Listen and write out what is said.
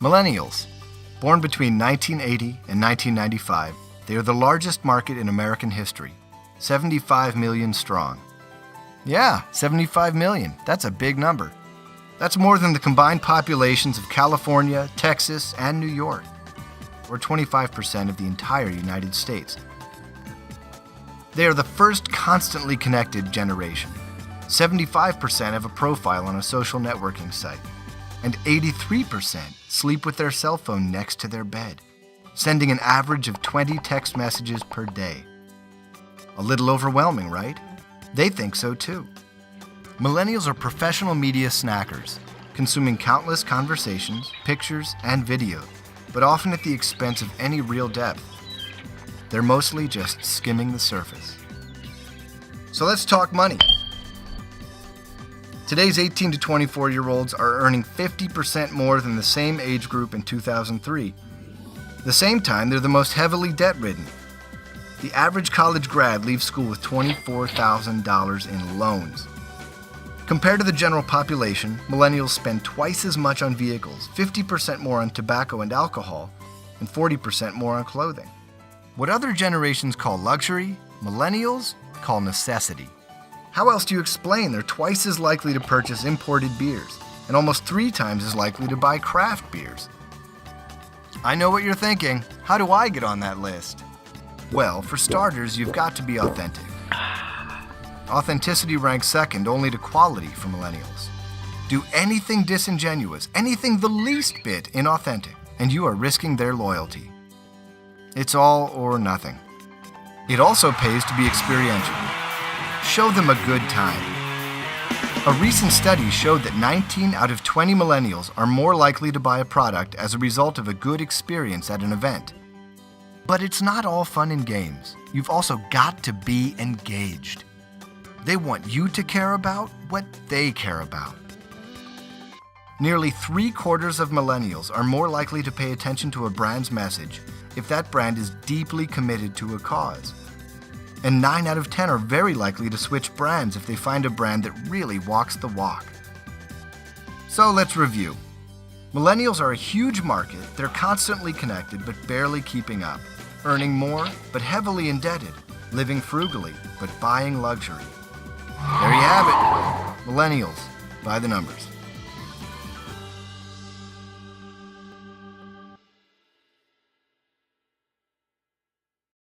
Millennials. Born between 1980 and 1995, they are the largest market in American history, 75 million strong. Yeah, 75 million. That's a big number. That's more than the combined populations of California, Texas, and New York, or 25% of the entire United States. They are the first constantly connected generation. 75% have a profile on a social networking site, and 83% sleep with their cell phone next to their bed, sending an average of 20 text messages per day. A little overwhelming, right? They think so too. Millennials are professional media snackers, consuming countless conversations, pictures, and video, but often at the expense of any real depth. They're mostly just skimming the surface. So let's talk money. Today's 18 to 24-year-olds are earning 50% more than the same age group in 2003. At the same time, they're the most heavily debt-ridden. The average college grad leaves school with $24,000 in loans. Compared to the general population, millennials spend twice as much on vehicles, 50% more on tobacco and alcohol, and 40% more on clothing. What other generations call luxury, millennials call necessity. How else do you explain they're twice as likely to purchase imported beers and almost 3 times as likely to buy craft beers? I know what you're thinking. How do I get on that list? Well, for starters, you've got to be authentic. Authenticity ranks second only to quality for millennials. Do anything disingenuous, anything the least bit inauthentic, and you are risking their loyalty. It's all or nothing. It also pays to be experiential. Show them a good time. A recent study showed that 19 out of 20 millennials are more likely to buy a product as a result of a good experience at an event. But it's not all fun and games. You've also got to be engaged. They want you to care about what they care about. Nearly 3/4 of millennials are more likely to pay attention to a brand's message if that brand is deeply committed to a cause. And 9 out of 10 are very likely to switch brands if they find a brand that really walks the walk. So let's review. Millennials are a huge market. They're constantly connected but barely keeping up, earning more but heavily indebted, living frugally but buying luxury. There you have it. Millennials, by the numbers.